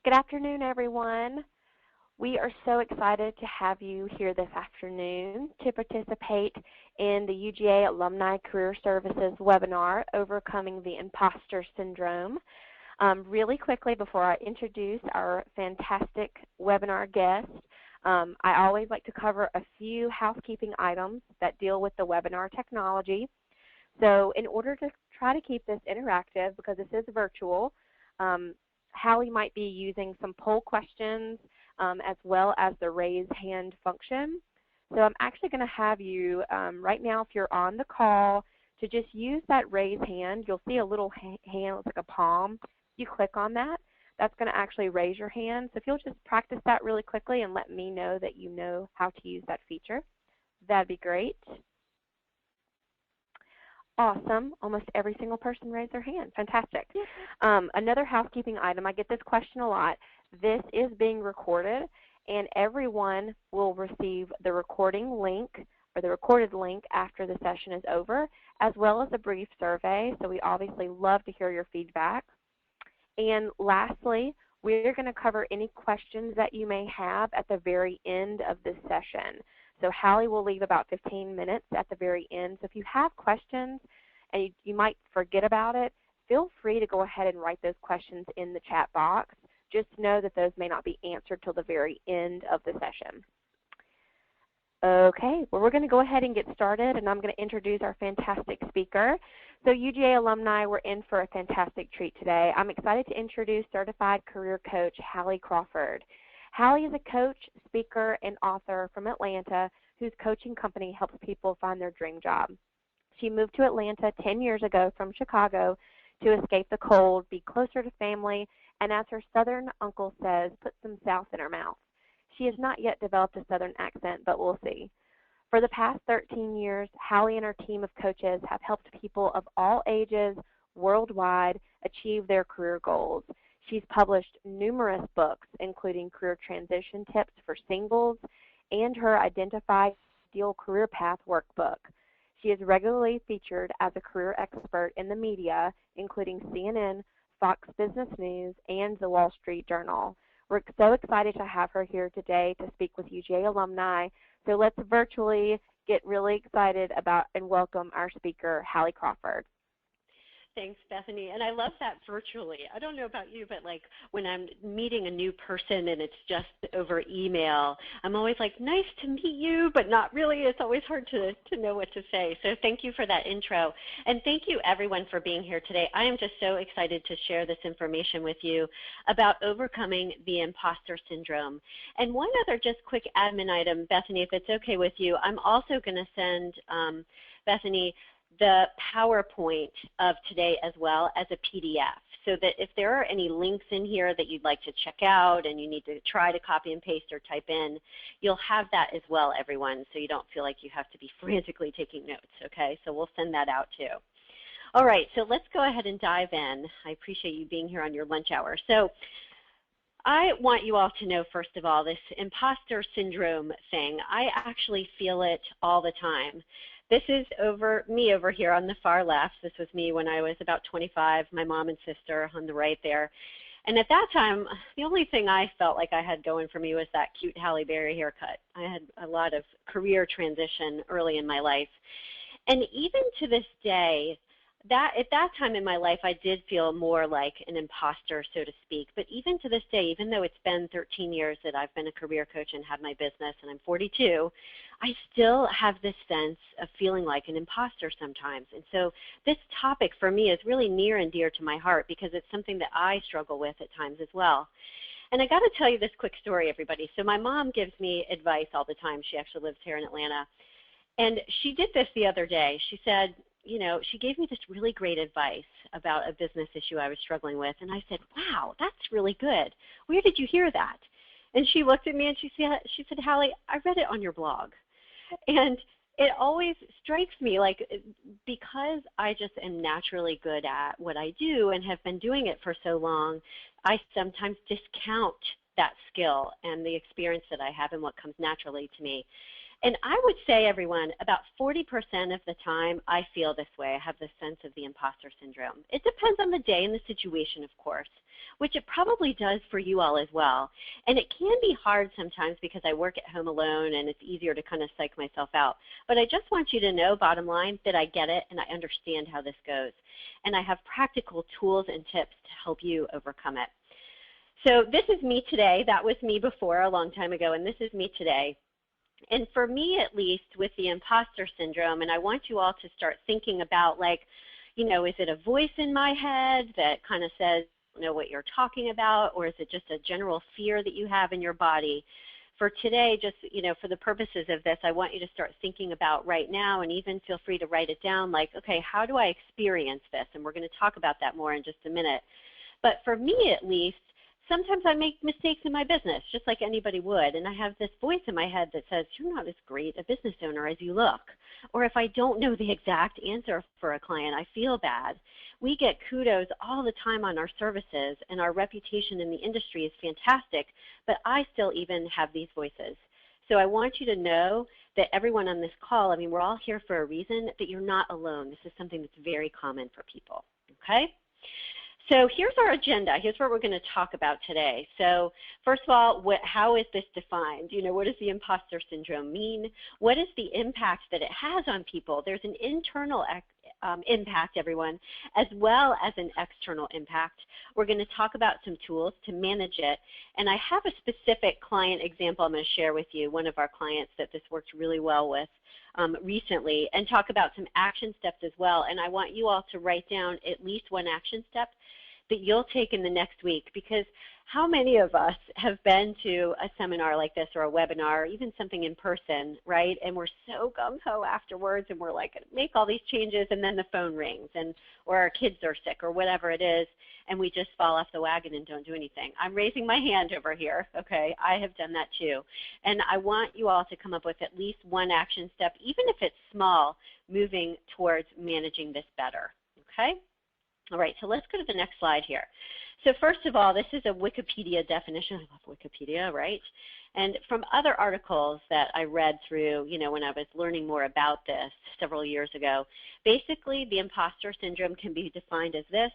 Good afternoon, everyone. We are so excited to have you here this afternoon to participate in the UGA Alumni Career Services webinar, Overcoming the Imposter Syndrome. Really quickly, before I introduce our fantastic webinar guest, I always like to cover a few housekeeping items that deal with the webinar technology. So in order to try to keep this interactive, because this is virtual, Hallie might be using some poll questions as well as the raise hand function. So I'm actually going to have you right now, if you're on the call, to just use that raise hand. You'll see a little hand, looks like a palm. You click on that, that's going to actually raise your hand. So if you'll just practice that really quickly and let me know that you know how to use that feature, that'd be great. Awesome. Almost every single person raised their hand. Fantastic. Another housekeeping item, I get this question a lot. This is being recorded, and everyone will receive the recording link or the recorded link after the session is over, as well as a brief survey. So we obviously love to hear your feedback. And lastly, we're going to cover any questions that you may have at the very end of this session. So Hallie will leave about 15 minutes at the very end. So if you have questions and you might forget about it, feel free to go ahead and write those questions in the chat box. Just know that those may not be answered till the very end of the session. Okay, well, we're going to go ahead and get started, and I'm going to introduce our fantastic speaker. So UGA alumni, we're in for a fantastic treat today. I'm excited to introduce Certified Career Coach Hallie Crawford. Hallie is a coach, speaker, and author from Atlanta whose coaching company helps people find their dream job. She moved to Atlanta 10 years ago from Chicago to escape the cold, be closer to family, and as her Southern uncle says, put some South in her mouth. She has not yet developed a Southern accent, but we'll see. For the past 13 years, Hallie and her team of coaches have helped people of all ages worldwide achieve their career goals. She's published numerous books, including Career Transition Tips for Singles and her Identify Ideal Career Path workbook. She is regularly featured as a career expert in the media, including CNN, Fox Business News, and the Wall Street Journal. We're so excited to have her here today to speak with UGA alumni. So let's virtually get really excited about and welcome our speaker, Hallie Crawford. Thanks, Bethany. And I love that virtually. I don't know about you, but like when I'm meeting a new person and it's just over email, I'm always like, nice to meet you, but not really. It's always hard to know what to say. So thank you for that intro. And thank you, everyone, for being here today. I am just so excited to share this information with you about overcoming the imposter syndrome. And one other just quick admin item, Bethany, if it's okay with you, I'm also going to send Bethany the PowerPoint of today as well as a PDF, so that if there are any links in here that you'd like to check out and you need to try to copy and paste or type in, you'll have that as well, everyone, so you don't feel like you have to be frantically taking notes, okay? So we'll send that out too. All right, so let's go ahead and dive in. I appreciate you being here on your lunch hour. So I want you all to know, first of all, this imposter syndrome thing, I actually feel it all the time. This is me over here on the far left. This was me when I was about 25, my mom and sister on the right there. And at that time, the only thing I felt like I had going for me was that cute Halle Berry haircut. I had a lot of career transition early in my life. And even to this day, at that time in my life, I did feel more like an imposter, so to speak. But even to this day, even though it's been 13 years that I've been a career coach and had my business, and I'm 42, I still have this sense of feeling like an imposter sometimes. And so this topic for me is really near and dear to my heart because it's something that I struggle with at times as well. And I got to tell you this quick story, everybody. So my mom gives me advice all the time. She actually lives here in Atlanta. And she did this the other day. She said, you know, she gave me this really great advice about a business issue I was struggling with. And I said, wow, that's really good. Where did you hear that? And she looked at me and she said, Hallie, I read it on your blog. And it always strikes me like, because I just am naturally good at what I do and have been doing it for so long, I sometimes discount that skill and the experience that I have and what comes naturally to me. And I would say, everyone, about 40% of the time I feel this way. I have this sense of the imposter syndrome. It depends on the day and the situation, of course, which it probably does for you all as well. And it can be hard sometimes because I work at home alone and it's easier to kind of psych myself out. But I just want you to know, bottom line, that I get it and I understand how this goes. And I have practical tools and tips to help you overcome it. So this is me today. That was me before a long time ago, and this is me today. And for me, at least, with the imposter syndrome, and I want you all to start thinking about, like, you know, is it a voice in my head that kind of says, you know, what you're talking about, or is it just a general fear that you have in your body? For today, just, you know, for the purposes of this, I want you to start thinking about right now, and even feel free to write it down, like, okay, how do I experience this? And we're going to talk about that more in just a minute. But for me, at least, sometimes I make mistakes in my business, just like anybody would, and I have this voice in my head that says, you're not as great a business owner as you look. Or if I don't know the exact answer for a client, I feel bad. We get kudos all the time on our services, and our reputation in the industry is fantastic, but I still even have these voices. So I want you to know that everyone on this call, I mean, we're all here for a reason, that you're not alone. This is something that's very common for people, okay? So here's our agenda. Here's what we're going to talk about today. So first of all, how is this defined? You know, what does the imposter syndrome mean? What is the impact that it has on people? There's an internal impact, everyone, as well as an external impact. We're going to talk about some tools to manage it. And I have a specific client example I'm going to share with you, one of our clients that this worked really well with recently, and talk about some action steps as well. And I want you all to write down at least one action step that you'll take in the next week, because how many of us have been to a seminar like this or a webinar or even something in person, right? And we're so gung-ho afterwards and we're like, make all these changes, and then the phone rings, and or our kids are sick or whatever it is, and we just fall off the wagon and don't do anything. I'm raising my hand over here, okay? I have done that too. And I want you all to come up with at least one action step, even if it's small, moving towards managing this better, okay? All right, so let's go to the next slide here. So first of all, this is a Wikipedia definition. I love Wikipedia, right? And from other articles that I read through, you know, when I was learning more about this several years ago, basically the imposter syndrome can be defined as this.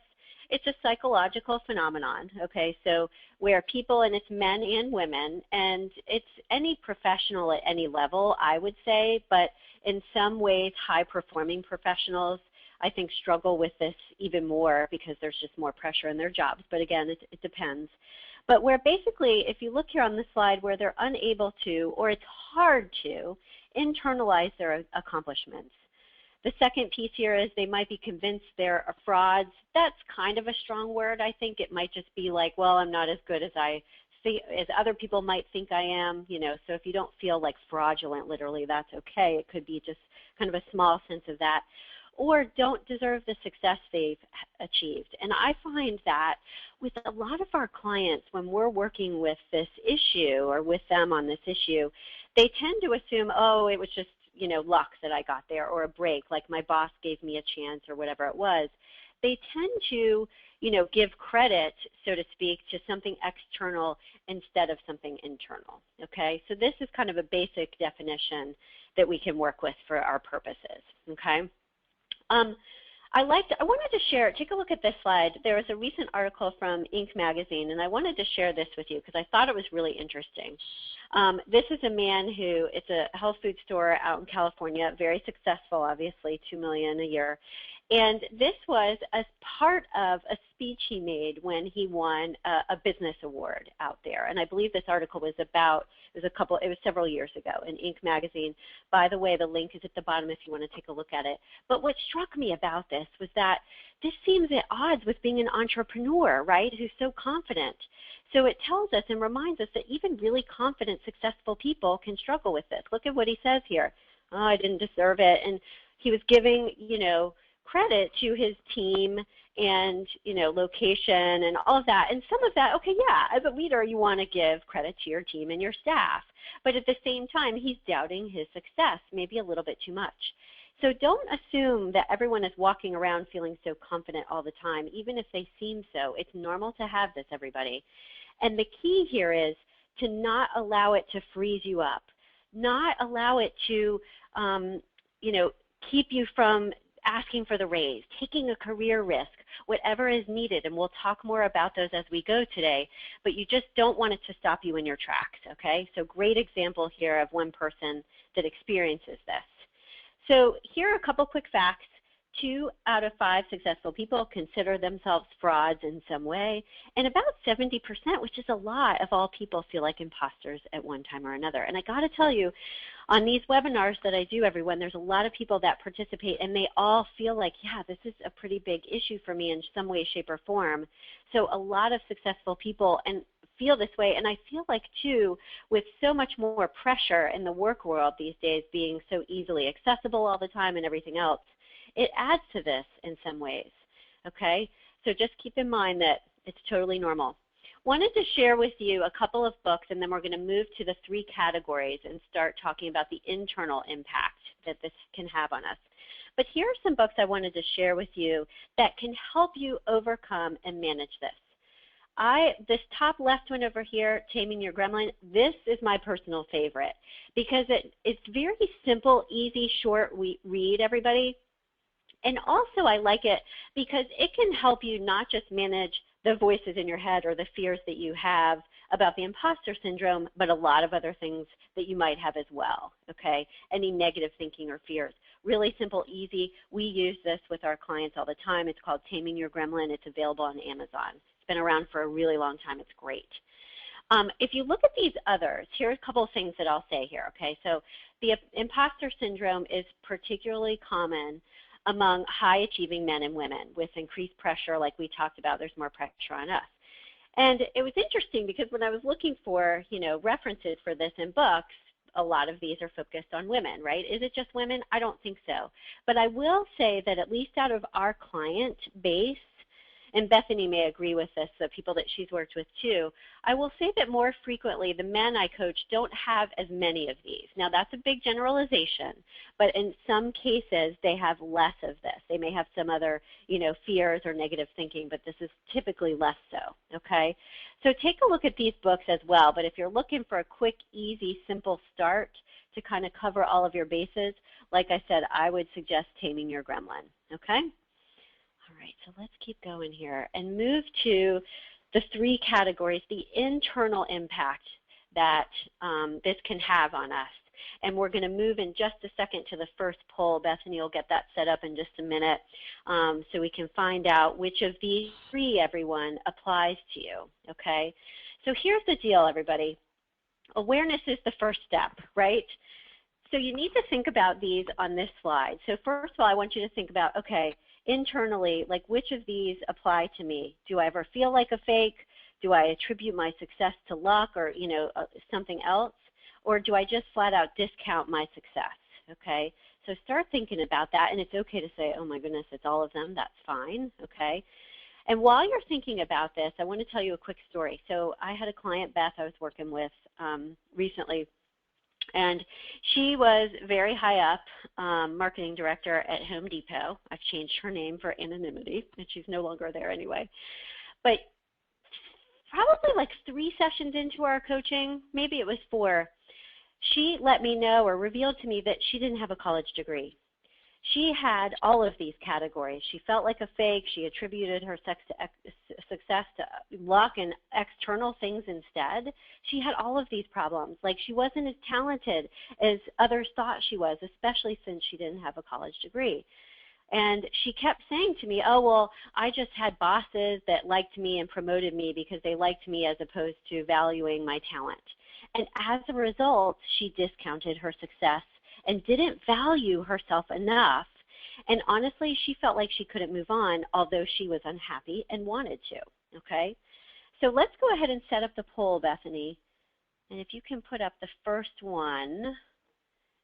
It's a psychological phenomenon, okay, so where people, and it's men and women, and it's any professional at any level, I would say, but in some ways high-performing professionals, I think, struggle with this even more because there's just more pressure in their jobs. But again, it depends. But where basically, if you look here on this slide, where they're unable to, or it's hard to, internalize their accomplishments. The second piece here is they might be convinced they're frauds. That's kind of a strong word, I think. It might just be like, well, I'm not as good as as other people might think I am, you know, so if you don't feel like fraudulent, literally, that's okay. It could be just kind of a small sense of that. Or don't deserve the success they've achieved. And I find that with a lot of our clients, when we're working with this issue or with them on this issue, they tend to assume, oh, it was just, you know, luck that I got there, or a break, like my boss gave me a chance or whatever it was. They tend to, you know, give credit, so to speak, to something external instead of something internal, okay? So this is kind of a basic definition that we can work with for our purposes, okay? I wanted to share, take a look at this slide. There was a recent article from Inc. magazine, and I wanted to share this with you because I thought it was really interesting. This is a man who, it's a health food store out in California, very successful, obviously, $2 million a year. And this was as part of a speech he made when he won a business award out there. And I believe this article was about, it was several years ago in Inc. magazine. By the way, the link is at the bottom if you want to take a look at it. But what struck me about this was that this seems at odds with being an entrepreneur, right, who's so confident. So it tells us and reminds us that even really confident, successful people can struggle with this. Look at what he says here. Oh, I didn't deserve it. And he was giving, you know, credit to his team and, you know, location and all of that. And some of that, okay, yeah, as a leader, you want to give credit to your team and your staff. But at the same time, he's doubting his success, maybe a little bit too much. So don't assume that everyone is walking around feeling so confident all the time, even if they seem so. It's normal to have this, everybody. And the key here is to not allow it to freeze you up. not allow it to, keep you from asking for the raise, taking a career risk, whatever is needed, and we'll talk more about those as we go today, but you just don't want it to stop you in your tracks, okay? So great example here of one person that experiences this. So here are a couple quick facts. 2 out of 5 successful people consider themselves frauds in some way, and about 70%, which is a lot, of all people feel like imposters at one time or another. And I got to tell you, on these webinars that I do, everyone, there's a lot of people that participate, and they all feel like, yeah, this is a pretty big issue for me in some way, shape, or form. So a lot of successful people and feel this way, and I feel like, too, with so much more pressure in the work world these days being so easily accessible all the time and everything else, it adds to this in some ways, okay? So just keep in mind that it's totally normal. Wanted to share with you a couple of books, and then we're going to move to the 3 categories and start talking about the internal impact that this can have on us. But here are some books I wanted to share with you that can help you overcome and manage this. This top left one over here, Taming Your Gremlin, this is my personal favorite because it's very simple, easy, short read, everybody. And also I like it because it can help you not just manage the voices in your head or the fears that you have about the imposter syndrome, but a lot of other things that you might have as well, okay? Any negative thinking or fears. Really simple, easy. We use this with our clients all the time. It's called Taming Your Gremlin. It's available on Amazon. It's been around for a really long time. It's great. If you look at these others, here are a couple of things that I'll say here, okay? So the imposter syndrome is particularly common among high-achieving men and women with increased pressure like we talked about. There's more pressure on us. And it was interesting because when I was looking for, references for this in books, a lot of these are focused on women, right? Is it just women? I don't think so. But I will say that at least out of our client base, and Bethany may agree with this, the people that she's worked with too, I will say that more frequently the men I coach don't have as many of these. Now that's a big generalization, but in some cases they have less of this. They may have some other, fears or negative thinking, but this is typically less so, okay? So take a look at these books as well, but if you're looking for a quick, easy, simple start to kind of cover all of your bases, like I said, I would suggest Taming Your Gremlin, okay? All right, so let's keep going here and move to the 3 categories, the internal impact that this can have on us. And we're going to move in just a second to the first poll. Bethany will get that set up in just a minute so we can find out which of these 3, everyone, applies to you, okay? So here's the deal, everybody. Awareness is the first step, right? So you need to think about these on this slide. So first of all, I want you to think about, okay, internally, like which of these apply to me? Do I ever feel like a fake? Do I attribute my success to luck or, something else? Or do I just flat out discount my success, okay? So start thinking about that, and it's okay to say, oh my goodness, it's all of them. That's fine, okay? And while you're thinking about this, I want to tell you a quick story. So I had a client, Beth, I was working with recently, and she was very high up, marketing director at Home Depot. I've changed her name for anonymity, and she's no longer there anyway. But probably like 3 sessions into our coaching, maybe it was 4, she let me know or revealed to me that she didn't have a college degree. She had all of these categories. She felt like a fake. She attributed her success to luck and external things instead. She had all of these problems. Like she wasn't as talented as others thought she was, especially since she didn't have a college degree. And she kept saying to me, oh, well, I just had bosses that liked me and promoted me because they liked me as opposed to valuing my talent. And as a result, she discounted her success and didn't value herself enough. And honestly, she felt like she couldn't move on, although she was unhappy and wanted to, okay? So let's go ahead and set up the poll, Bethany. And if you can put up the first one,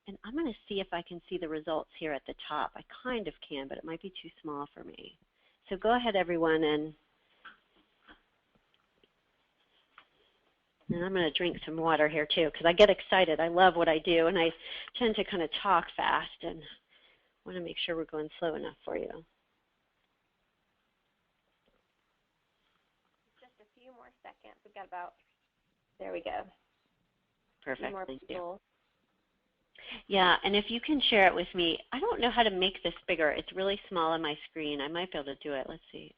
and I'm going to see if I can see the results here at the top. I kind of can, but it might be too small for me. So go ahead, everyone, and I'm going to drink some water here too because I get excited. I love what I do, and I tend to kind of talk fast and want to make sure we're going slow enough for you. Just a few more seconds. We've got about, there we go. Perfect. More Thank people. you. Yeah, and if you can share it with me, I don't know how to make this bigger. It's really small on my screen. I might be able to do it. Let's see.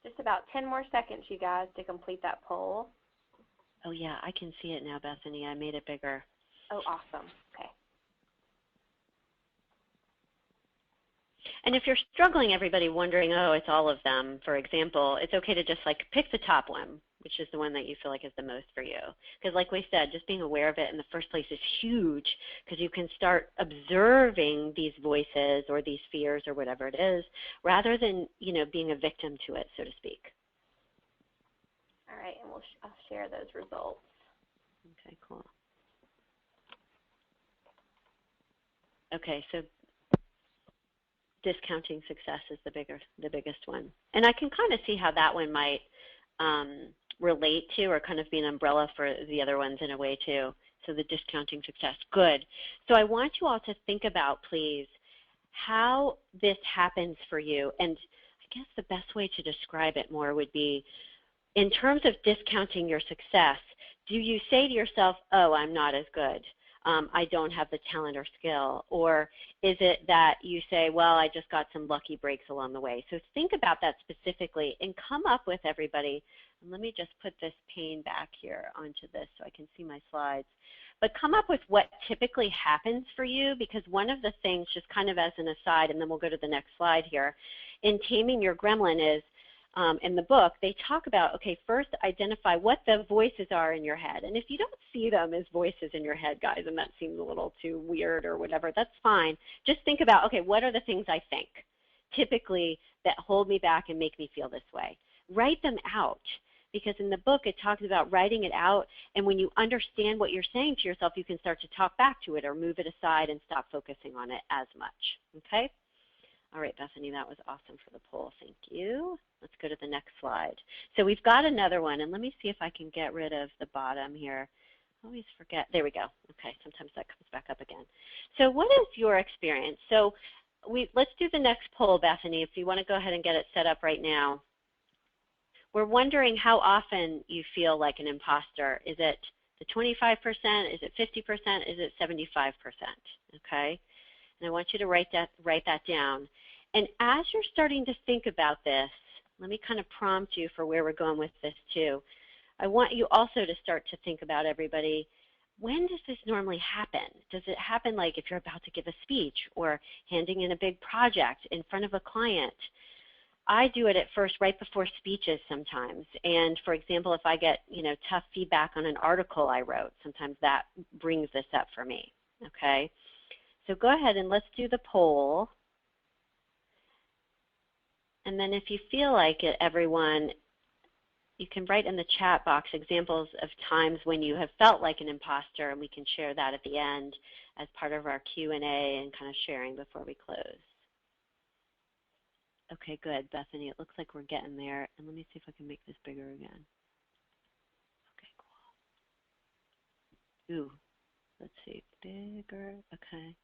Just about 10 more seconds, you guys, to complete that poll. Oh, yeah, I can see it now, Bethany. I made it bigger. Oh, awesome. Okay. And if you're struggling, everybody wondering, oh, it's all of them, for example, it's okay to just like pick the top one, which is the one that you feel like is the most for you. Because like we said, just being aware of it in the first place is huge, because you can start observing these voices or these fears or whatever it is, rather than, being a victim to it, so to speak. All right, and I'll share those results. Okay, cool. Okay, so discounting success is the biggest one. And I can kind of see how that one might relate to or kind of be an umbrella for the other ones in a way too. So the discounting success, good. So I want you all to think about, please, how this happens for you. And I guess the best way to describe it more would be, in terms of discounting your success, do you say to yourself, oh, I'm not as good? I don't have the talent or skill? Or is it that you say, well, I just got some lucky breaks along the way? So think about that specifically and come up with, everybody, and let me just put this pane back here onto this so I can see my slides. But come up with what typically happens for you, because one of the things, just kind of as an aside, and then we'll go to the next slide here, in Taming Your Gremlin is, in the book, they talk about, okay, first identify what the voices are in your head. And if you don't see them as voices in your head, guys, and that seems a little too weird or whatever, that's fine. Just think about, okay, what are the things I think typically that hold me back and make me feel this way? Write them out, because in the book it talks about writing it out, and when you understand what you're saying to yourself, you can start to talk back to it or move it aside and stop focusing on it as much, okay? All right, Bethany, that was awesome for the poll. Thank you. Let's go to the next slide. So we've got another one, and let me see if I can get rid of the bottom here. I always forget. There we go. Okay, sometimes that comes back up again. So what is your experience? So let's do the next poll, Bethany, if you want to go ahead and get it set up right now. We're wondering how often you feel like an imposter. Is it the 25%? Is it 50%? Is it 75%? Okay? And I want you to write that down. And as you're starting to think about this, let me kind of prompt you for where we're going with this too. I want you also to start to think about, everybody, when does this normally happen? Does it happen like if you're about to give a speech or handing in a big project in front of a client? I do it at first right before speeches sometimes. And for example, if I get tough feedback on an article I wrote, sometimes that brings this up for me, okay? So go ahead and let's do the poll. And then if you feel like it, everyone, you can write in the chat box examples of times when you have felt like an imposter, and we can share that at the end as part of our Q&A and kind of sharing before we close. Okay, good, Bethany. It looks like we're getting there. And let me see if I can make this bigger again. Okay, cool. Ooh, let's see, bigger, okay.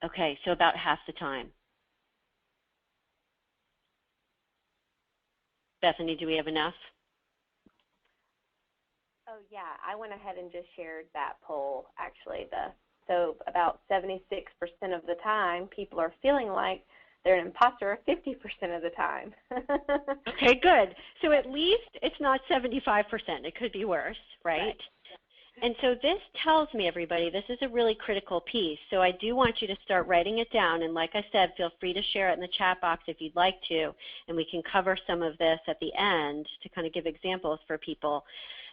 Okay, so about half the time. Bethany, do we have enough? Oh, yeah, I went ahead and just shared that poll, actually. So about 76% of the time, people are feeling like they're an imposter 50% of the time. Okay, good. So at least it's not 75%. It could be worse, right? And so this tells me, everybody, this is a really critical piece. So I do want you to start writing it down. And like I said, feel free to share it in the chat box if you'd like to. And we can cover some of this at the end to kind of give examples for people.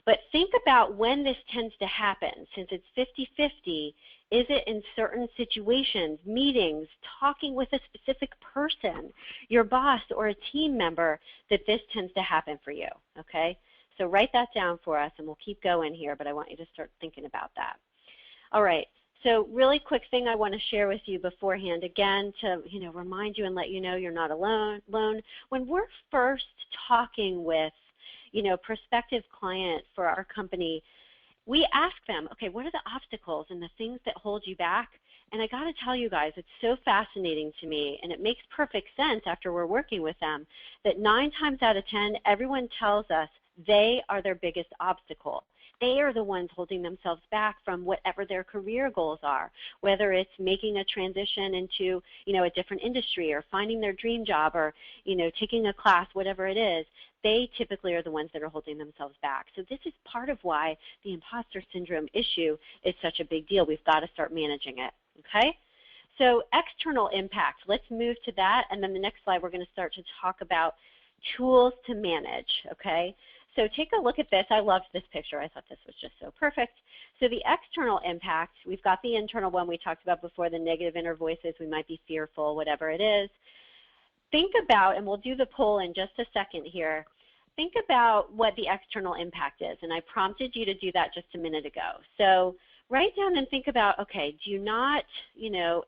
But think about when this tends to happen. Since it's 50-50, is it in certain situations, meetings, talking with a specific person, your boss or a team member, that this tends to happen for you, okay? So write that down for us, and we'll keep going here, but I want you to start thinking about that. All right, so really quick thing I want to share with you beforehand, again, to remind you and let you know you're not alone. When we're first talking with prospective client for our company, we ask them, okay, what are the obstacles and the things that hold you back? And I got to tell you guys, it's so fascinating to me, and it makes perfect sense after we're working with them, that 9 times out of 10, everyone tells us They are their biggest obstacle. They are the ones holding themselves back from whatever their career goals are, whether it's making a transition into, a different industry or finding their dream job or, taking a class, whatever it is. They typically are the ones that are holding themselves back. So this is part of why the imposter syndrome issue is such a big deal. We've got to start managing it, okay? So external impact, let's move to that, and then the next slide we're going to start to talk about tools to manage, okay? So take a look at this. I loved this picture. I thought this was just so perfect. So the external impact, we've got the internal one we talked about before, the negative inner voices. We might be fearful, whatever it is. Think about, and we'll do the poll in just a second here, think about what the external impact is. And I prompted you to do that just a minute ago. So write down and think about, okay, do you not,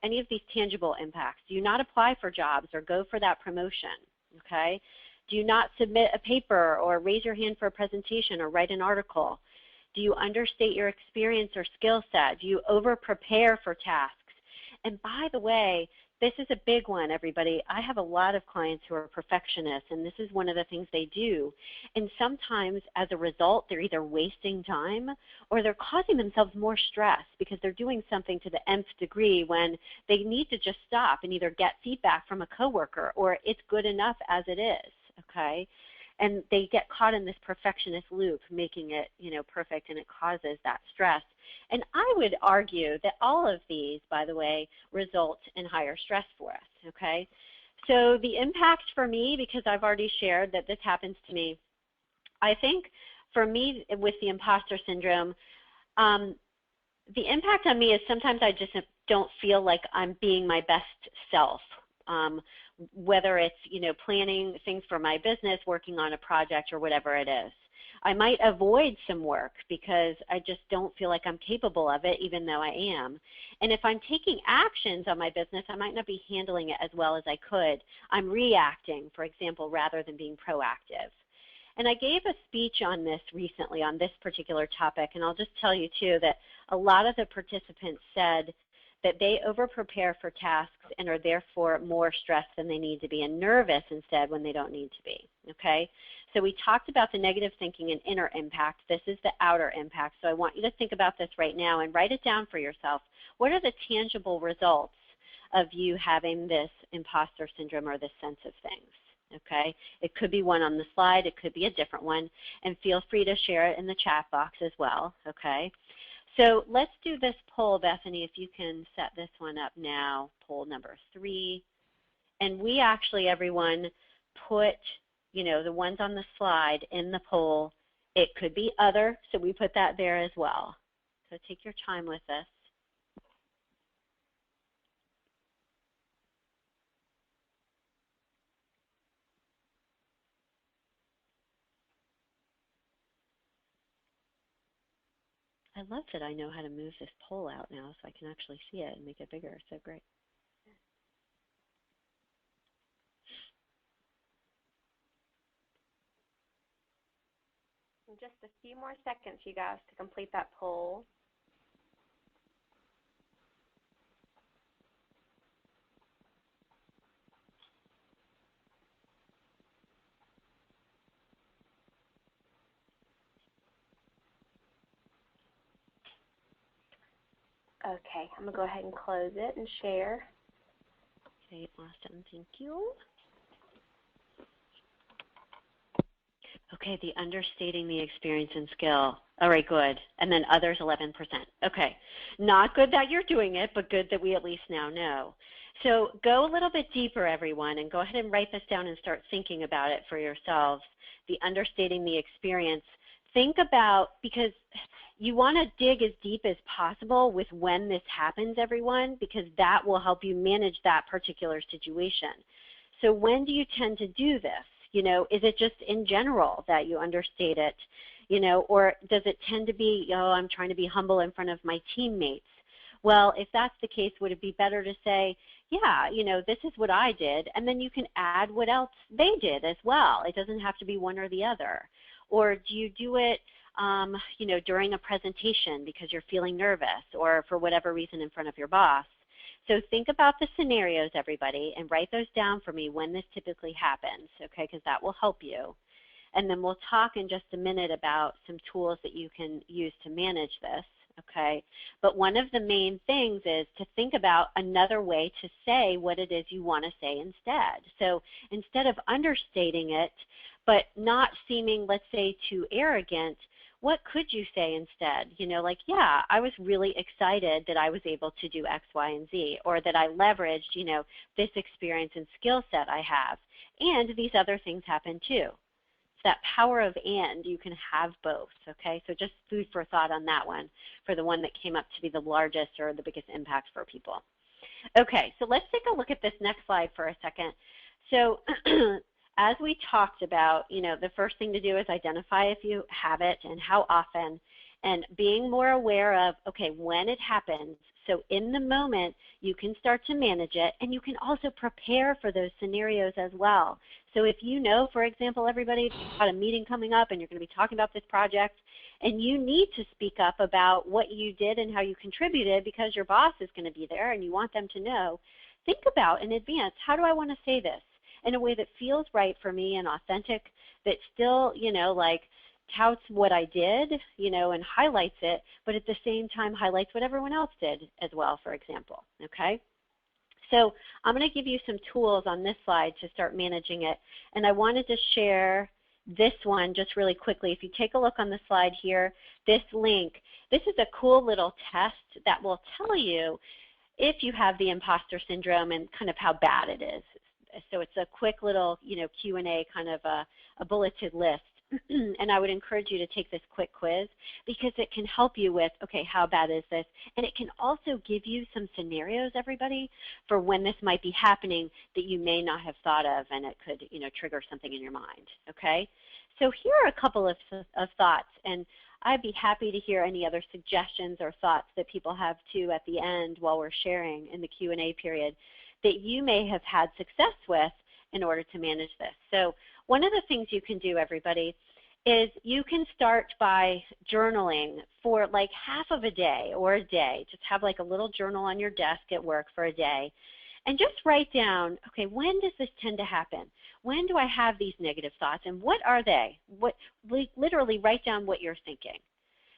any of these tangible impacts, do you not apply for jobs or go for that promotion, okay? Do you not submit a paper or raise your hand for a presentation or write an article? Do you understate your experience or skill set? Do you over-prepare for tasks? And by the way, this is a big one, everybody. I have a lot of clients who are perfectionists, and this is one of the things they do. And sometimes, as a result, they're either wasting time or they're causing themselves more stress because they're doing something to the nth degree when they need to just stop and either get feedback from a coworker or it's good enough as it is, okay? And they get caught in this perfectionist loop, making it, perfect, and it causes that stress. And I would argue that all of these, by the way, result in higher stress for us, okay? So the impact for me, because I've already shared that this happens to me, I think for me with the imposter syndrome, the impact on me is sometimes I just don't feel like I'm being my best self. Whether it's, planning things for my business, working on a project, or whatever it is. I might avoid some work because I just don't feel like I'm capable of it, even though I am. And if I'm taking actions on my business, I might not be handling it as well as I could. I'm reacting, for example, rather than being proactive. And I gave a speech on this recently, on this particular topic, and I'll just tell you, too, that a lot of the participants said that they over-prepare for tasks and are therefore more stressed than they need to be and nervous instead when they don't need to be, okay? So we talked about the negative thinking and inner impact. This is the outer impact. So I want you to think about this right now and write it down for yourself. What are the tangible results of you having this imposter syndrome or this sense of things, okay? It could be one on the slide. It could be a different one. And feel free to share it in the chat box as well, okay? So let's do this poll, Bethany, if you can set this one up now, poll number 3. And we actually, everyone, put, the ones on the slide in the poll. It could be other, so we put that there as well. So take your time with this. I love that I know how to move this poll out now so I can actually see it and make it bigger. So great. In just a few more seconds, you guys, to complete that poll. Okay, I'm going to go ahead and close it and share. Okay, awesome. Thank you. Okay, the understating the experience and skill. All right, good. And then others, 11%. Okay, not good that you're doing it, but good that we at least now know. So go a little bit deeper, everyone, and go ahead and write this down and start thinking about it for yourselves. The understating the experience. Think about, because you want to dig as deep as possible with when this happens, everyone, because that will help you manage that particular situation. So when do you tend to do this? Is it just in general that you understate it, or does it tend to be, I'm trying to be humble in front of my teammates? Well, if that's the case, would it be better to say, yeah, this is what I did, and then you can add what else they did as well. It doesn't have to be one or the other. Or do you do it, during a presentation because you're feeling nervous or for whatever reason in front of your boss? So think about the scenarios, everybody, and write those down for me when this typically happens, okay, because that will help you. and then we'll talk in just a minute about some tools that you can use to manage this, okay? But one of the main things is to think about another way to say what it is you want to say instead. So instead of understating it, but not seeming, let's say, too arrogant, what could you say instead? You know, like, yeah, I was really excited that I was able to do X, Y, and Z, or that I leveraged, you know, this experience and skill set I have, and these other things happen too. It's that power of and, you can have both, okay? So just food for thought on that one, for the one that came up to be the largest or the biggest impact for people. Okay, so let's take a look at this next slide for a second. So as we talked about, you know, the first thing to do is identify if you have it and how often, and being more aware of, okay, when it happens. So in the moment, you can start to manage it, and you can also prepare for those scenarios as well. So if you know, for example, everybody, you've got a meeting coming up and you're going to be talking about this project, and you need to speak up about what you did and how you contributed because your boss is going to be there and you want them to know, think about in advance, how do I want to say this in a way that feels right for me and authentic, that still, you know, like touts what I did, you know, and highlights it, but at the same time highlights what everyone else did as well, for example, okay? So I'm going to give you some tools on this slide to start managing it, and I wanted to share this one just really quickly. If you take a look on the slide here, this link, this is a cool little test that will tell you if you have the imposter syndrome and kind of how bad it is. So it's a quick little, you know, Q&A, kind of a bulleted list. And I would encourage you to take this quick quiz because it can help you with, okay, how bad is this? And it can also give you some scenarios, everybody, for when this might be happening that you may not have thought of, and it could, you know, trigger something in your mind, okay? So here are a couple of thoughts, and I'd be happy to hear any other suggestions or thoughts that people have too at the end while we're sharing in the Q&A period that you may have had success with in order to manage this. So one of the things you can do, everybody, is you can start by journaling for like half of a day or a day. Just have like a little journal on your desk at work for a day, and just write down, okay, when does this tend to happen? When do I have these negative thoughts, and what are they? Literally write down what you're thinking,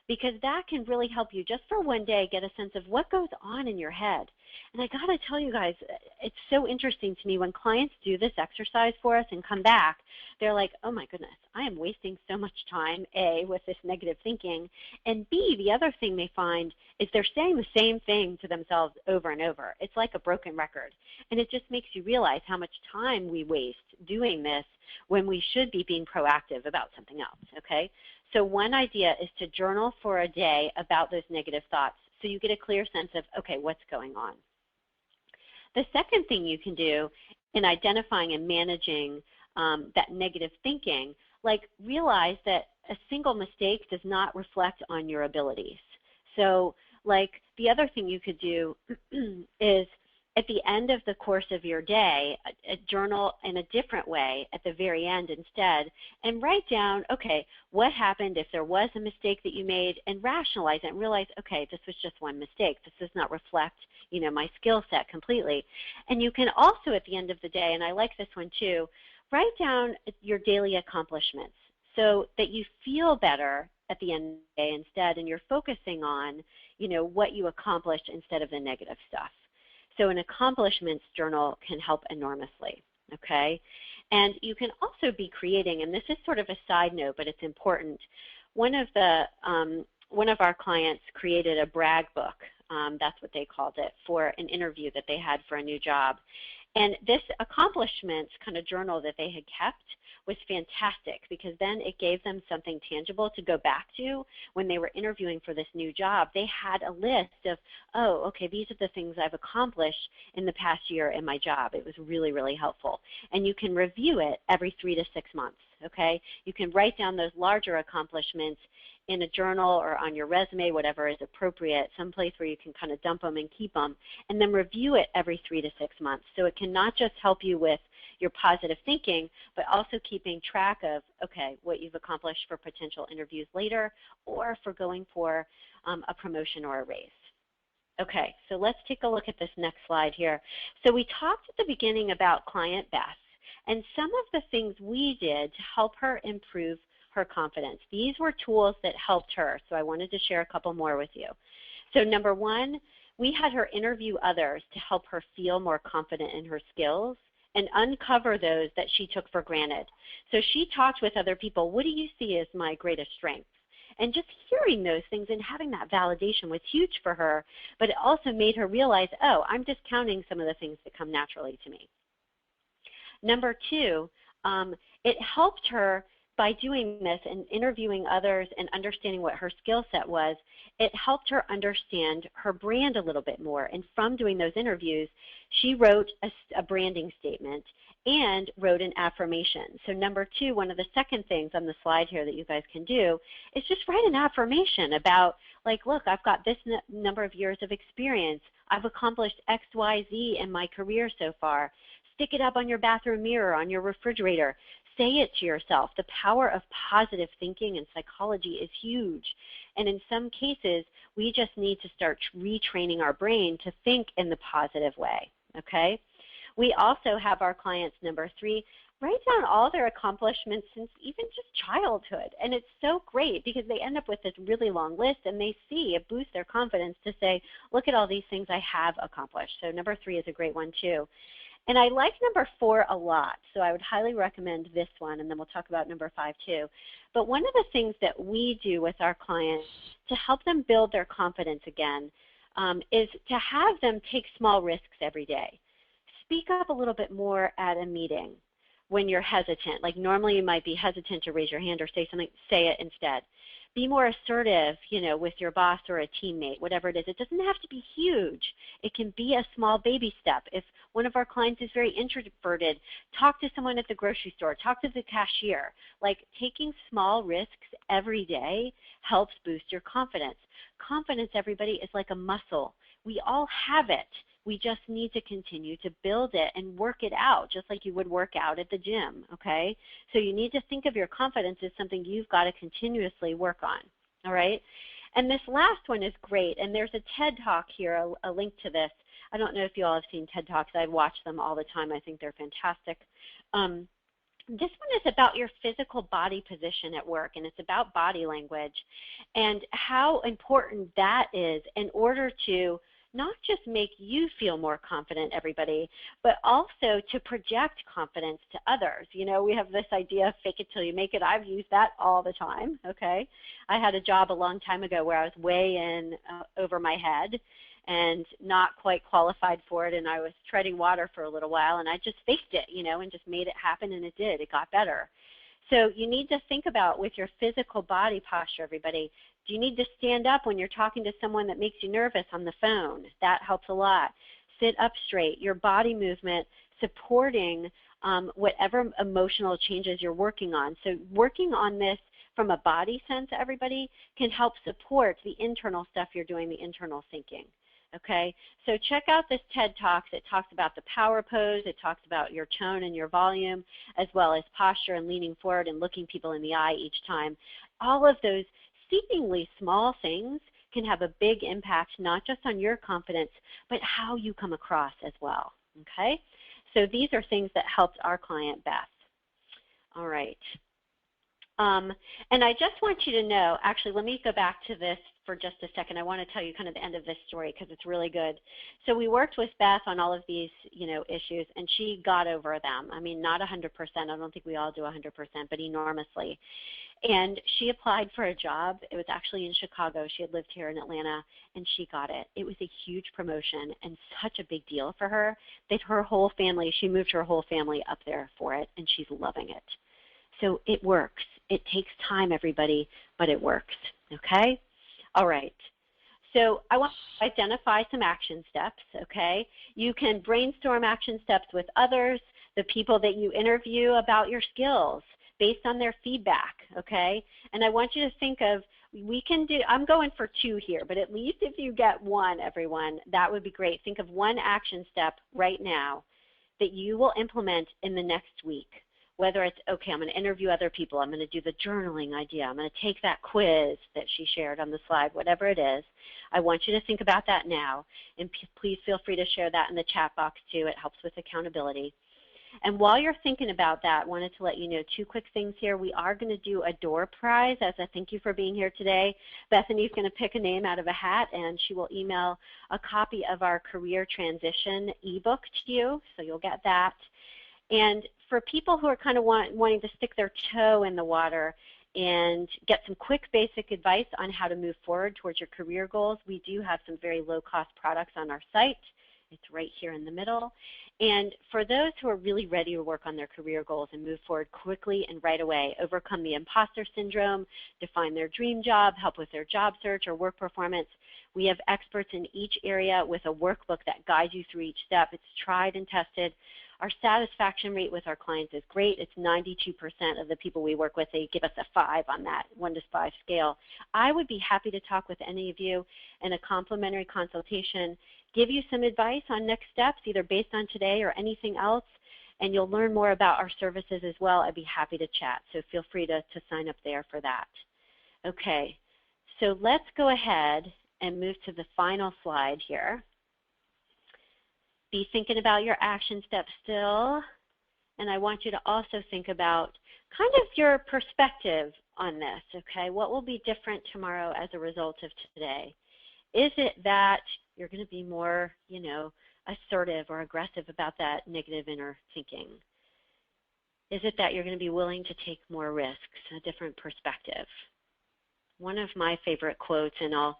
because that can really help you just for one day get a sense of what goes on in your head. And I got to tell you guys, it's so interesting to me when clients do this exercise for us and come back, they're like, oh my goodness, I am wasting so much time, A, with this negative thinking, and B, the other thing they find is they're saying the same thing to themselves over and over. It's like a broken record. And it just makes you realize how much time we waste doing this when we should be being proactive about something else, okay? So one idea is to journal for a day about those negative thoughts so you get a clear sense of, okay, what's going on. The second thing you can do in identifying and managing that negative thinking, like realize that a single mistake does not reflect on your abilities. So like the other thing you could do is at the end of the course of your day, a journal in a different way at the very end instead, and write down, okay, what happened if there was a mistake that you made, and rationalize it and realize, okay, this was just one mistake. This does not reflect, you know, my skill set completely. And you can also at the end of the day, and I like this one too, write down your daily accomplishments so that you feel better at the end of the day instead, and you're focusing on, you know, what you accomplished instead of the negative stuff. So an accomplishments journal can help enormously, okay? And you can also be creating, and this is sort of a side note, but it's important. One of our clients created a brag book, that's what they called it, for an interview that they had for a new job. And this accomplishments kind of journal that they had kept was fantastic because then it gave them something tangible to go back to when they were interviewing for this new job. They had a list of, oh, okay, these are the things I've accomplished in the past year in my job. It was really, really helpful. And you can review it every 3 to 6 months, okay? You can write down those larger accomplishments in a journal or on your resume, whatever is appropriate, someplace where you can kind of dump them and keep them, and then review it every 3 to 6 months. So it can not just help you with your positive thinking, but also keeping track of, okay, what you've accomplished for potential interviews later or for going for a promotion or a raise. Okay, so let's take a look at this next slide here. So we talked at the beginning about client best, And some of the things we did to help her improve her confidence. These were tools that helped her, so I wanted to share a couple more with you. So number one, we had her interview others to help her feel more confident in her skills and uncover those that she took for granted. So she talked with other people, what do you see as my greatest strengths? And just hearing those things and having that validation was huge for her, but it also made her realize, oh, I'm discounting some of the things that come naturally to me. Number two, it helped her by doing this and interviewing others and understanding what her skill set was. It helped her understand her brand a little bit more. And from doing those interviews, she wrote a branding statement and wrote an affirmation. So number two, one of the second things on the slide here that you guys can do is just write an affirmation about, like, look, I've got this number of years of experience. I've accomplished X, Y, Z in my career so far. Stick it up on your bathroom mirror, on your refrigerator. Say it to yourself. The power of positive thinking and psychology is huge. And in some cases, we just need to start retraining our brain to think in the positive way, okay? We also have our clients, number three, write down all their accomplishments since even just childhood. And it's so great because they end up with this really long list and they see it boosts their confidence to say, look at all these things I have accomplished. So number three is a great one too. And I like number four a lot, so I would highly recommend this one, and then we'll talk about number five too. But one of the things that we do with our clients to help them build their confidence again is to have them take small risks every day. Speak up a little bit more at a meeting when you're hesitant. Like normally you might be hesitant to raise your hand or say something, say it instead. Be more assertive, with your boss or a teammate, whatever it is. It doesn't have to be huge. It can be a small baby step. If one of our clients is very introverted, talk to someone at the grocery store, talk to the cashier. Like taking small risks every day helps boost your confidence. Confidence, everybody, is like a muscle. We all have it. We just need to continue to build it and work it out, just like you would work out at the gym, okay? So you need to think of your confidence as something you've got to continuously work on, all right? And this last one is great, and there's a TED Talk here, a link to this. I don't know if you all have seen TED Talks. I watch them all the time. I think they're fantastic. This one is about your physical body position at work, and it's about body language and how important that is in order to not just make you feel more confident, everybody, but also to project confidence to others. We have this idea of fake it till you make it. I've used that all the time, okay? I had a job a long time ago where I was way in over my head and not quite qualified for it, and I was treading water for a little while, and I just faked it, and just made it happen, and it did. It got better. So you need to think about with your physical body posture, everybody. Do you need to stand up when you're talking to someone that makes you nervous on the phone? That helps a lot. Sit up straight. Your body movement supporting whatever emotional changes you're working on. So working on this from a body sense, everybody, can help support the internal stuff you're doing, the internal thinking. Okay, so check out this TED Talks. It talks about the power pose. It talks about your tone and your volume, as well as posture and leaning forward and looking people in the eye each time. All of those seemingly small things can have a big impact, not just on your confidence, but how you come across as well. Okay, so these are things that helped our client Beth. All right. And I just want you to know, actually, let me go back to this for just a second. I want to tell you kind of the end of this story because it's really good. So we worked with Beth on all of these, issues, and she got over them. I mean, not 100%. I don't think we all do 100%, but enormously. And she applied for a job. It was actually in Chicago. She had lived here in Atlanta, and she got it. It was a huge promotion and such a big deal for her that her whole family, she moved her whole family up there for it, and she's loving it. So it works. It takes time, everybody, but it works, okay? All right. So I want to identify some action steps, okay? You can brainstorm action steps with others, the people that you interview about your skills based on their feedback, okay? And I want you to think of, I'm going for 2 here, but at least if you get 1, everyone, that would be great. Think of 1 action step right now that you will implement in the next week. Whether it's, okay, I'm going to interview other people, I'm going to do the journaling idea, I'm going to take that quiz that she shared on the slide, whatever it is. I want you to think about that now, and please feel free to share that in the chat box too. It helps with accountability. And while you're thinking about that, I wanted to let you know 2 quick things here. We are going to do a door prize as a thank you for being here today. Bethany's going to pick a name out of a hat, and she will email a copy of our career transition ebook to you, so you'll get that. And for people who are kind of wanting to stick their toe in the water and get some quick basic advice on how to move forward towards your career goals, we do have some very low-cost products on our site. It's right here in the middle. And for those who are really ready to work on their career goals and move forward quickly and right away, overcome the imposter syndrome, define their dream job, help with their job search or work performance, we have experts in each area with a workbook that guides you through each step. It's tried and tested. Our satisfaction rate with our clients is great. It's 92% of the people we work with, they give us a 5 on that 1 to 5 scale. I would be happy to talk with any of you in a complimentary consultation, give you some advice on next steps, either based on today or anything else, and you'll learn more about our services as well. I'd be happy to chat, so feel free to sign up there for that. Okay, so let's go ahead and move to the final slide here. Be thinking about your action steps still, and I want you to also think about kind of your perspective on this, okay? What will be different tomorrow as a result of today? Is it that you're going to be more, assertive or aggressive about that negative inner thinking? Is it that you're going to be willing to take more risks, a different perspective? One of my favorite quotes, and I'll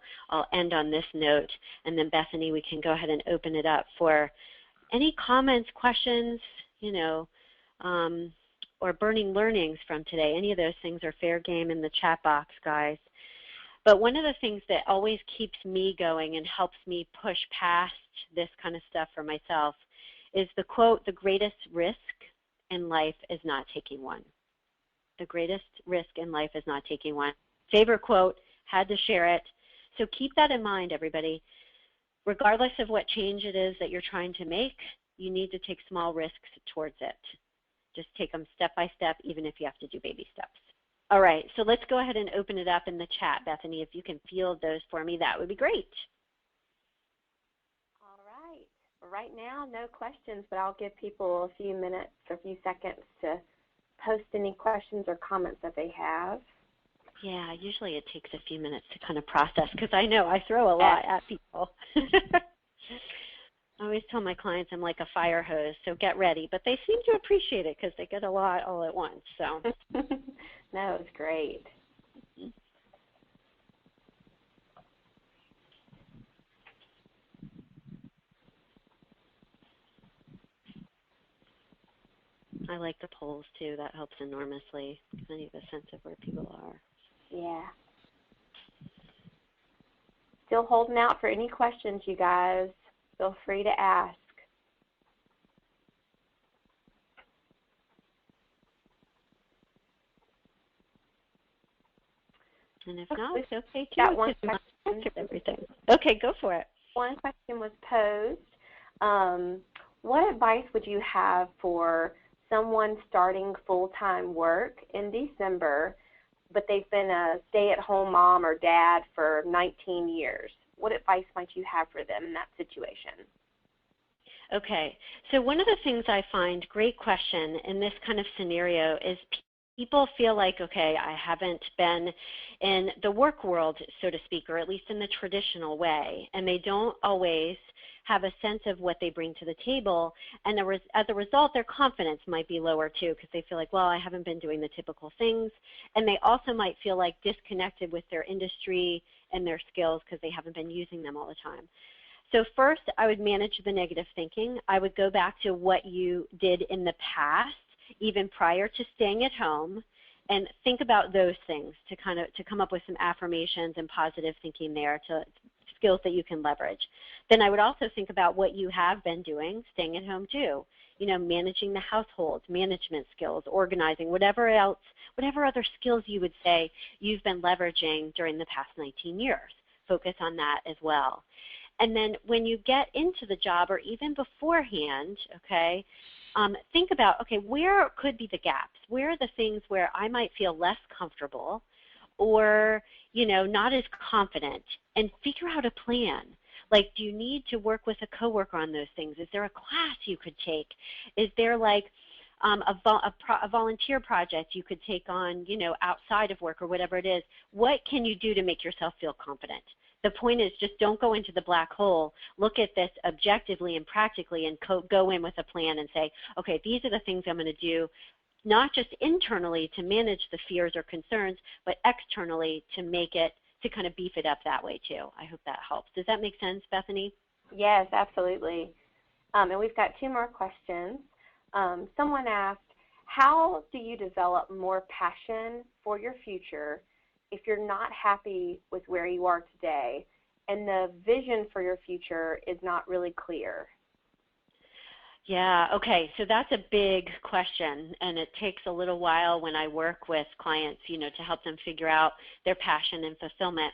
end on this note, and then Bethany, we can go ahead and open it up for any comments, questions, or burning learnings from today. Any of those things are fair game in the chat box, guys. But one of the things that always keeps me going and helps me push past this kind of stuff for myself is the quote, "The greatest risk in life is not taking one." The greatest risk in life is not taking one. Favorite quote, had to share it. So keep that in mind, everybody. Regardless of what change it is that you're trying to make, you need to take small risks towards it. Just take them step by step, even if you have to do baby steps. All right, so let's go ahead and open it up in the chat. Bethany, if you can field those for me, that would be great. All right. Right now, no questions, but I'll give people a few minutes or a few seconds to post any questions or comments that they have. Yeah, usually it takes a few minutes to kind of process because I know I throw a lot at people. I always tell my clients I'm like a fire hose, so get ready. But they seem to appreciate it because they get a lot all at once. So that was great. I like the polls too. That helps enormously. I need a sense of where people are. Yeah. Still holding out for any questions, you guys. Feel free to ask. And if not, it's okay too. Got one question. Everything. Okay, go for it. One question was posed. What advice would you have for someone starting full-time work in December, but they've been a stay-at-home mom or dad for 19 years? What advice might you have for them in that situation? Okay, so one of the things I find, great question, in this kind of scenario is people feel like, okay, I haven't been in the work world, so to speak, or at least in the traditional way, and they don't always have a sense of what they bring to the table, and as a result, their confidence might be lower too because they feel like, well, I haven't been doing the typical things, and they also might feel like disconnected with their industry and their skills because they haven't been using them all the time. So first, I would manage the negative thinking. I would go back to what you did in the past, even prior to staying at home, and think about those things to come up with some affirmations and positive thinking there, to skills that you can leverage. Then I would also think about what you have been doing, staying at home too. Managing the household, management skills, organizing, whatever other skills you would say you've been leveraging during the past 19 years. Focus on that as well. And then when you get into the job or even beforehand, okay, think about, okay, where could be the gaps? Where are the things where I might feel less comfortable or, not as confident, and figure out a plan. Like, do you need to work with a coworker on those things? Is there a class you could take? Is there like a volunteer project you could take on, outside of work or whatever it is. What can you do to make yourself feel confident? The point is just don't go into the black hole. Look at this objectively and practically and go in with a plan and say, okay, these are the things I'm going to do, not just internally to manage the fears or concerns, but externally to kind of beef it up that way too. I hope that helps. Does that make sense, Bethany? Yes, absolutely. And we've got 2 more questions. Someone asked, how do you develop more passion for your future if you're not happy with where you are today and the vision for your future is not really clear? Yeah, okay, so that's a big question, and it takes a little while when I work with clients, to help them figure out their passion and fulfillment.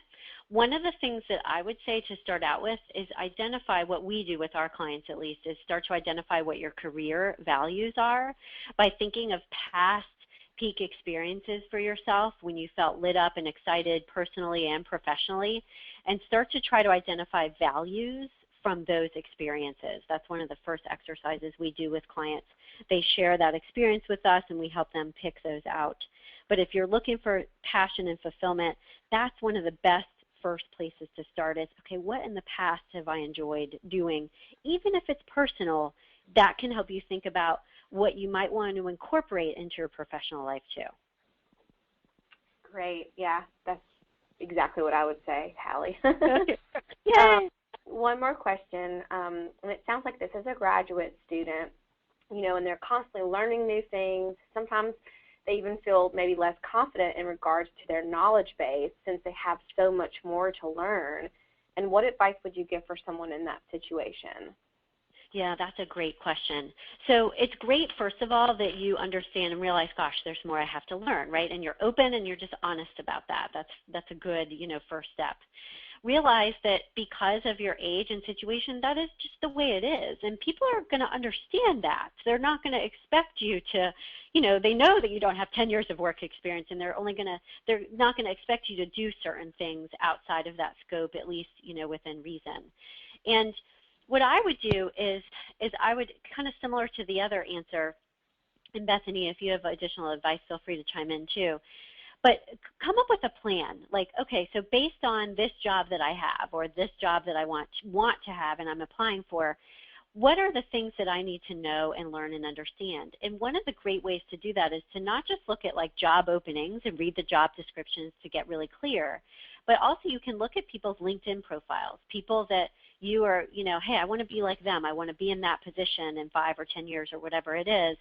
One of the things that I would say to start out with is identify what we do with our clients, at least, is start to identify what your career values are by thinking of past peak experiences for yourself when you felt lit up and excited personally and professionally, and start to try to identify values from those experiences. That's one of the first exercises we do with clients. They share that experience with us and we help them pick those out. But if you're looking for passion and fulfillment, that's one of the best first places to start is, okay, what in the past have I enjoyed doing? Even if it's personal, that can help you think about what you might want to incorporate into your professional life too. Great. Yeah, that's exactly what I would say, Hallie. Yay! One more question, and it sounds like this is a graduate student, and they're constantly learning new things. Sometimes they even feel maybe less confident in regards to their knowledge base since they have so much more to learn. And what advice would you give for someone in that situation? Yeah, that's a great question. So it's great, first of all, that you understand and realize, gosh, there's more I have to learn, right? And you're open and you're just honest about that. That's a good, first step. Realize that because of your age and situation, that is just the way it is. And people are going to understand that. They're not going to expect you to, they know that you don't have 10 years of work experience, and they're not going to expect you to do certain things outside of that scope, at least, within reason. And what I would do is I would, kind of similar to the other answer, and Bethany, if you have additional advice, feel free to chime in too. But come up with a plan. Like, okay, so based on this job that I have or this job that I want to have and I'm applying for, what are the things that I need to know and learn and understand? And one of the great ways to do that is to not just look at like job openings and read the job descriptions to get really clear, but also you can look at people's LinkedIn profiles, people that you are, hey, I want to be like them. I want to be in that position in 5 or 10 years or whatever it is.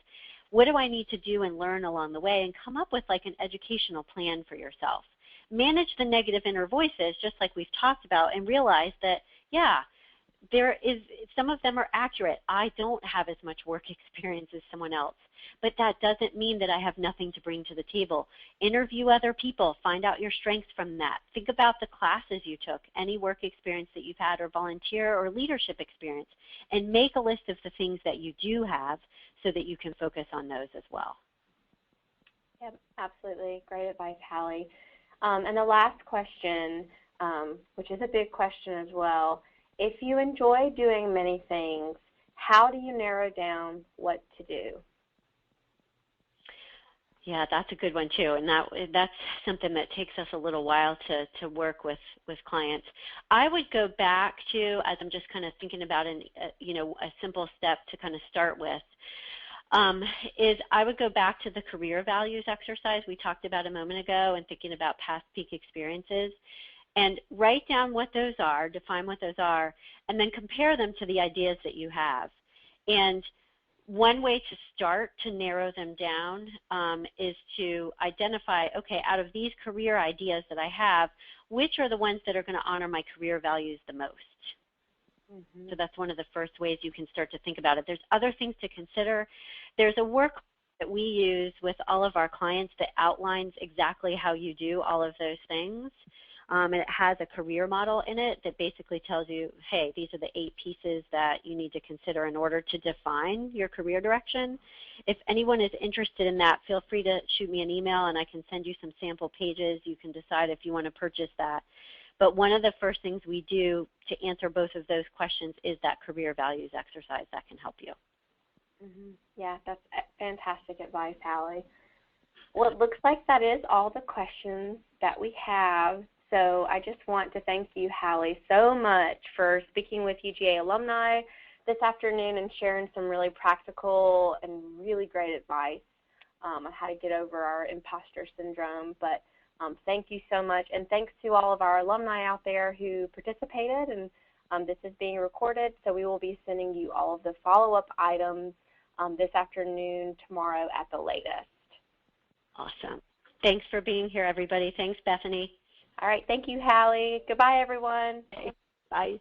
What do I need to do and learn along the way, and come up with like an educational plan for yourself. Manage the negative inner voices, just like we've talked about, and realize that, yeah, some of them are accurate. I don't have as much work experience as someone else, but that doesn't mean that I have nothing to bring to the table. Interview other people. Find out your strengths from that. Think about the classes you took, any work experience that you've had or volunteer or leadership experience, and make a list of the things that you do have so that you can focus on those as well. Yep, absolutely. Great advice, Hallie. And the last question, which is a big question as well, if you enjoy doing many things, how do you narrow down what to do? Yeah, that's a good one too, and that's something that takes us a little while to work with clients. I would go back to, as I'm just kind of thinking about a simple step to kind of start with, is I would go back to the career values exercise we talked about a moment ago and thinking about past peak experiences, and write down what those are, define what those are, and then compare them to the ideas that you have. And one way to start to narrow them down is to identify, okay, out of these career ideas that I have, which are the ones that are going to honor my career values the most? Mm-hmm. So that's one of the first ways you can start to think about it. There's other things to consider. There's a work that we use with all of our clients that outlines exactly how you do all of those things. And it has a career model in it that basically tells you, hey, these are the 8 pieces that you need to consider in order to define your career direction. If anyone is interested in that, feel free to shoot me an email and I can send you some sample pages. You can decide if you want to purchase that. But one of the first things we do to answer both of those questions is that career values exercise that can help you. Yeah, that's fantastic advice, Hallie. Well, it looks like that is all the questions that we have. So I just want to thank you, Hallie, so much for speaking with UGA alumni this afternoon and sharing some really practical and really great advice on how to get over our imposter syndrome. But thank you so much, and thanks to all of our alumni out there who participated. And this is being recorded, so we will be sending you all of the follow-up items this afternoon, tomorrow at the latest. Awesome. Thanks for being here, everybody. Thanks, Bethany. All right. Thank you, Hallie. Goodbye, everyone. Bye.